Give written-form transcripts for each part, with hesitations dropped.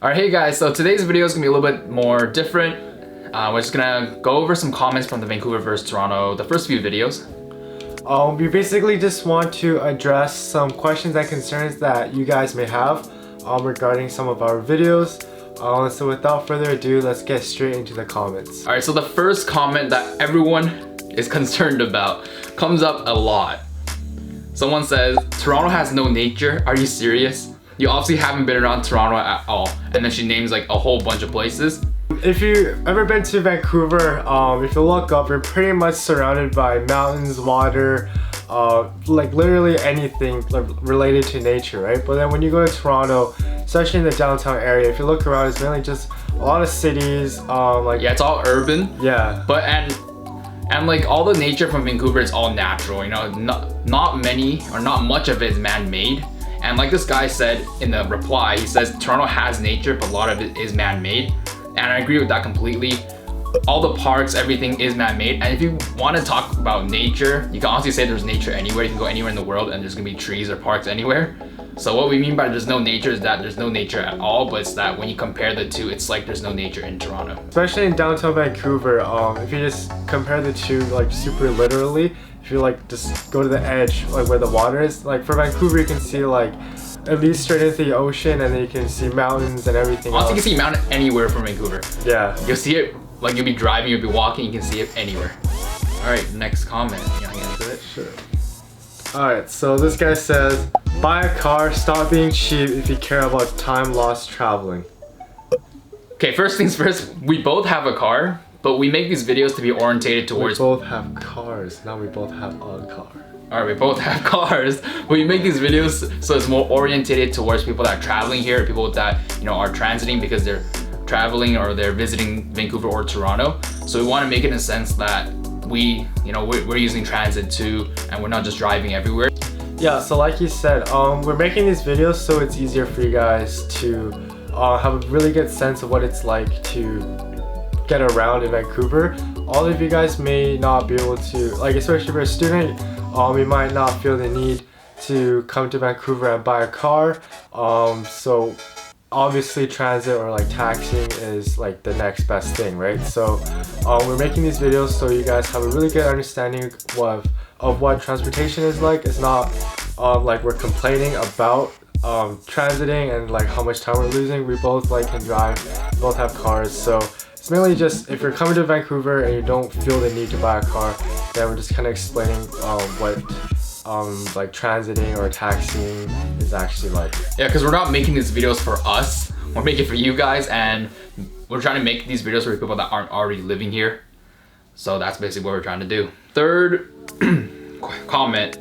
Alright, hey guys, so today's video is going to be a little bit more different. We're just going to go over some comments from the Vancouver versus Toronto, the first few videos. We basically just want to address some questions and concerns that you guys may have regarding some of our videos. So without further ado, let's get straight into the comments. Alright, so the first comment that everyone is concerned about comes up a lot. Someone says, Toronto has no nature, are you serious? You obviously haven't been around Toronto at all. And then she names like a whole bunch of places. If you've ever been to Vancouver, if you look up, you're pretty much surrounded by mountains, water, like literally anything related to nature, right? But then when you go to Toronto, especially in the downtown area, if you look around, it's mainly just a lot of cities, yeah, it's all urban. Yeah. But and like all the nature from Vancouver is all natural, you know, not many or not much of it is man-made. And like this guy said in the reply, he says Toronto has nature, but a lot of it is man-made. And I agree with that completely. All the parks, everything is man-made. And if you want to talk about nature, you can honestly say there's nature anywhere. You can go anywhere in the world and there's gonna be trees or parks anywhere. So what we mean by there's no nature is that there's no nature at all, but it's that when you compare the two, it's like there's no nature in Toronto. Especially in downtown Vancouver, if you just compare the two like super literally, if you like just go to the edge, like where the water is, like for Vancouver you can see like at least straight into the ocean, and then you can see mountains and everything else. You can see mountain anywhere from Vancouver. Yeah. You'll see it, like you'll be driving, you'll be walking, you can see it anywhere. Alright, next comment. You wanna get into it? Sure. Alright, so this guy says, buy a car, stop being cheap if you care about time lost traveling. Okay, first things first, we both have a car, but we make these videos to be orientated towards... We both have cars, now we both have a car. Alright, we both have cars, but we make these videos so it's more orientated towards people that are traveling here, people that, you know, are transiting because they're traveling or they're visiting Vancouver or Toronto. So we want to make it in a sense that we, you know, we're using transit too, and we're not just driving everywhere. Yeah, so like you said, we're making these videos so it's easier for you guys to have a really good sense of what it's like to get around in Vancouver. All of you guys may not be able to, like especially if you're a student, we might not feel the need to come to Vancouver and buy a car. So obviously transit or like taxiing is like the next best thing, right? So we're making these videos so you guys have a really good understanding of what transportation is like. It's not like we're complaining about transiting and like how much time we're losing. We both like can drive, we both have cars, so it's mainly just if you're coming to Vancouver and you don't feel the need to buy a car, then we're just kind of explaining what like transiting or taxiing is actually like. Yeah, because we're not making these videos for us, we're making it for you guys, and we're trying to make these videos for people that aren't already living here. So that's basically what we're trying to do. Third comment.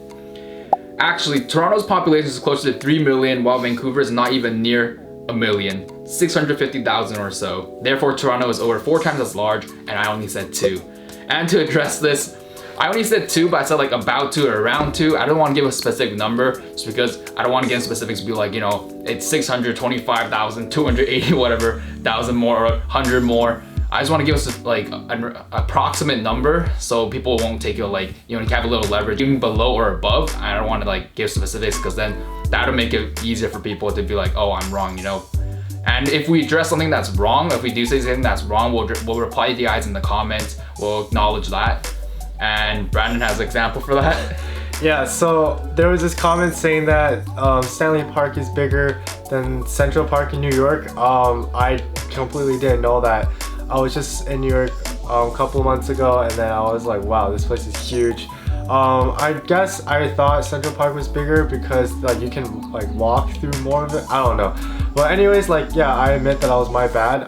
Actually, Toronto's population is closer to 3 million, while Vancouver is not even near a million. 650,000 or so. Therefore, Toronto is over 4 times as large, and I only said 2. And to address this, I only said 2, but I said like about 2 or around 2. I don't want to give a specific number just because I don't want to get into specifics and be like, you know, it's 625,000, 280 whatever, thousand more or 100 more. I just want to give us like an approximate number so people won't take it like, you know, you have a little leverage even below or above. I don't want to like give specifics because then that'll make it easier for people to be like, oh, I'm wrong, you know. And if we address something that's wrong, if we do say something that's wrong, we'll reply to you guys in the comments. We'll acknowledge that. And Brandon has an example for that. Yeah, so there was this comment saying that Stanley Park is bigger than Central Park in New York. I completely didn't know that. I was just in New York a couple of months ago, and then I was like, wow, this place is huge. I guess I thought Central Park was bigger because like you can like walk through more of it. I don't know. But anyways, like yeah, I admit that was my bad.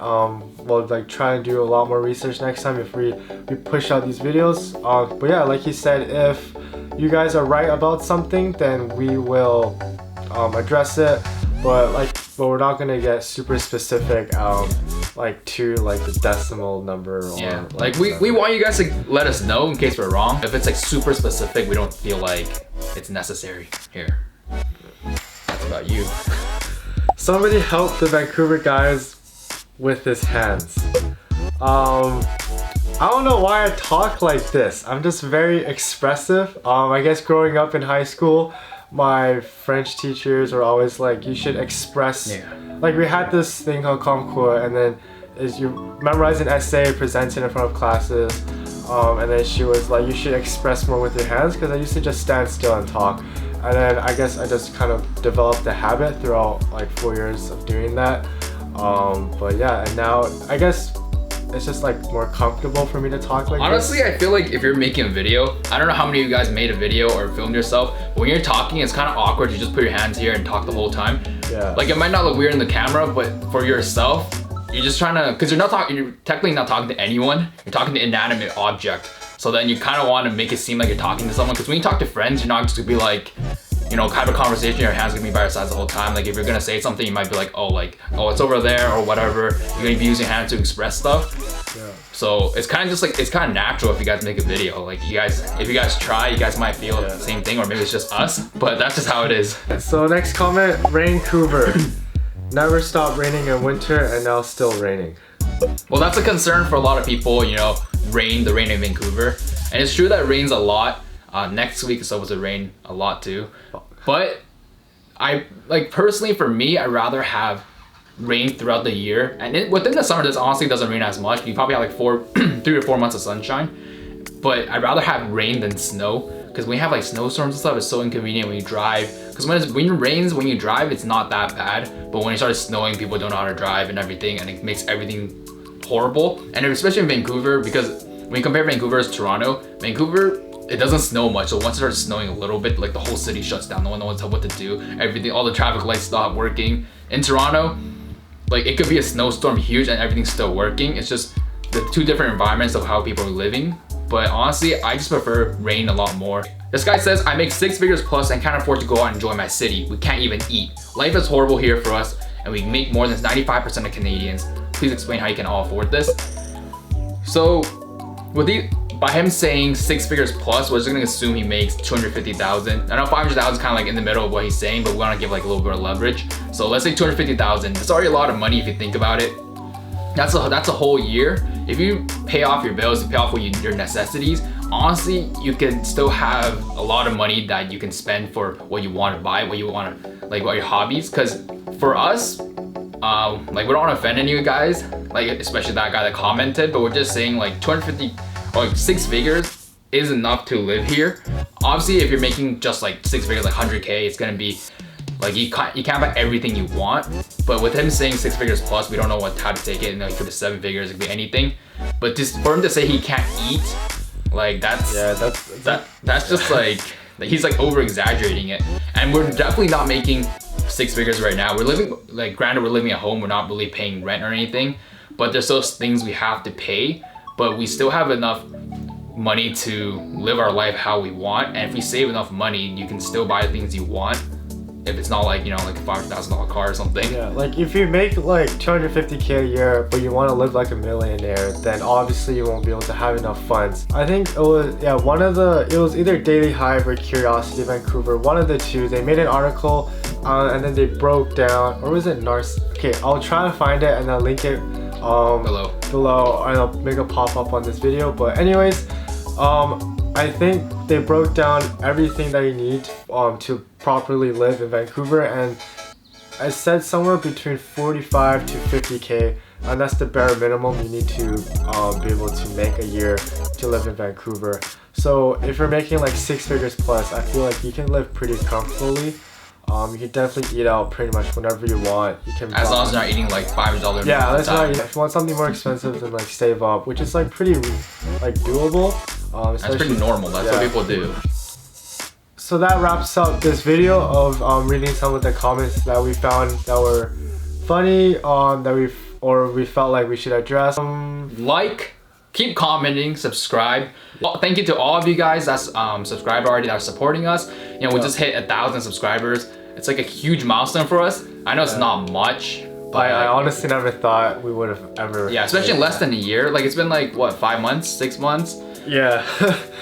We'll like try and do a lot more research next time if we push out these videos. But yeah, like you said, if you guys are right about something, then we will address it. But we're not gonna get super specific, like to like the decimal number. Or, yeah, like we want you guys to let us know in case we're wrong. If it's like super specific, we don't feel like it's necessary here. That's about you. Somebody help the Vancouver guys with his hands. I don't know why I talk like this. I'm just very expressive. I guess growing up in high school, my French teachers were always like, you should express like we had this thing called Comcours, and then is you memorize an essay, present it in front of classes, and then she was like, you should express more with your hands, because I used to just stand still and talk. And then I guess I just kind of developed the habit throughout like 4 years of doing that. But yeah, and now I guess it's just like more comfortable for me to talk like honestly this. I feel like if you're making a video, I don't know how many of you guys made a video or filmed yourself, but when you're talking it's kind of awkward to just put your hands here and talk the whole time. Yeah, like it might not look weird in the camera, but for yourself you're just trying to, because you're technically not talking to anyone, you're talking to inanimate object. So then you kind of want to make it seem like you're talking to someone, because when you talk to friends, you're not just gonna be like, you know, kind of a conversation, your hands gonna be by your sides the whole time. Like if you're gonna say something, you might be like, oh, it's over there or whatever. You're gonna be using your hands to express stuff. Yeah. So it's kind of just like, it's kind of natural if you guys make a video. Like if you guys try, you guys might feel the same thing, or maybe it's just us, but that's just how it is. So next comment, Vancouver. Never stopped raining in winter and now still raining. Well, that's a concern for a lot of people, you know, the rain in Vancouver. And it's true that it rains a lot. Next week it's supposed to rain a lot too. But personally for me, I'd rather have rain throughout the year. And within the summer, this honestly doesn't rain as much. You probably have like 3 to 4 months of sunshine. But I'd rather have rain than snow. Because when you have like snowstorms and stuff, it's so inconvenient when you drive. Because when it rains, when you drive, it's not that bad. But when it starts snowing, people don't know how to drive and everything. And it makes everything horrible. And especially in Vancouver, because when you compare Vancouver to Toronto, Vancouver, it doesn't snow much. So once it starts snowing a little bit, like the whole city shuts down. No one knows what to do. Everything, all the traffic lights stop working. In Toronto, like it could be a snowstorm huge and everything's still working. It's just the two different environments of how people are living. But honestly, I just prefer rain a lot more. This guy says, I make 6 figures plus and can't afford to go out and enjoy my city. We can't even eat. Life is horrible here for us and we make more than 95% of Canadians. Please explain how you can all afford this. So by him saying 6 figures plus, we're just gonna assume he makes 250,000. I know 500,000 is kind of like in the middle of what he's saying, but we want to give like a little bit of leverage. So let's say 250,000. It's already a lot of money if you think about it. That's a whole year. If you pay off your bills, you pay off your necessities, honestly, you can still have a lot of money that you can spend for what you want to buy, what you want to, like what your hobbies. Because for us, like we don't want to offend any of you guys, like especially that guy that commented, but we're just saying like 250 or like 6 figures is enough to live here. Obviously, if you're making just like 6 figures, like 100K, it's gonna be like you can't buy everything you want. But with him saying 6 figures plus, we don't know how to take it. You know, it could be 7 figures, it could be anything. But just for him to say he can't eat, like that's just like he's like over exaggerating it. And we're definitely not making 6 figures right now. We're living, like granted we're living at home, we're not really paying rent or anything, but there's those things we have to pay, but we still have enough money to live our life how we want. And if we save enough money, you can still buy things you want. If it's not like, you know, like a $500,000 car or something. Yeah, like if you make like 250K a year, but you want to live like a millionaire, then obviously you won't be able to have enough funds. I think it was, yeah, it was either Daily Hive or Curiosity Vancouver, one of the two. They made an article and then they broke down, or was it Okay, I'll try to find it and I'll link it below, and I'll make a pop-up on this video. But anyways, I think they broke down everything that you need to properly live in Vancouver, and I said somewhere between 45 to 50K, and that's the bare minimum you need to be able to make a year to live in Vancouver. So if you're making like 6 figures plus, I feel like you can live pretty comfortably. You can definitely eat out pretty much whenever you want. You can, as long as you're not eating like $500. Yeah, that's right. If you want something more expensive, then like save up, which is like pretty like doable. That's pretty normal. That's what people do. So that wraps up this video of reading some of the comments that we found that were funny, that we felt like we should address. Keep commenting, subscribe. Well, thank you to all of you guys that's subscribed already, that are supporting us. You know, we just hit 1,000 subscribers. It's like a huge milestone for us. I know it's not much, but I honestly never thought we would have ever. Yeah, especially in less than a year. Like it's been like what, 5 months, 6 months? Yeah.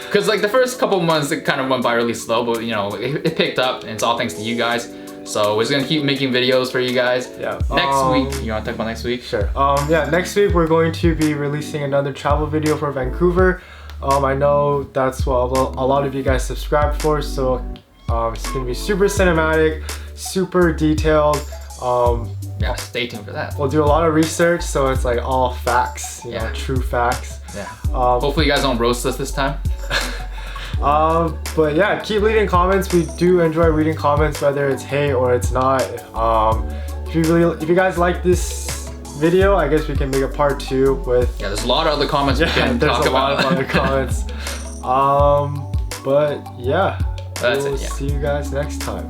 Because like the first couple months it kind of went by really slow, but you know it picked up, and it's all thanks to you guys. So we're just gonna keep making videos for you guys. Yeah. Next week, you wanna talk about next week? Sure. Yeah, next week we're going to be releasing another travel video for Vancouver. I know that's what a lot of you guys subscribed for, so it's gonna be super cinematic, super detailed. yeah, stay tuned for that. We'll do a lot of research, so it's like all facts, you know, true facts. Yeah. Hopefully you guys don't roast us this time. But yeah, keep leaving comments. We do enjoy reading comments, whether it's hate or it's not. If you guys like this video, I guess we can make a part 2 with. Yeah, there's a lot of other comments we can talk about. There's a lot of other comments. But yeah, That's we'll it, yeah. see you guys next time.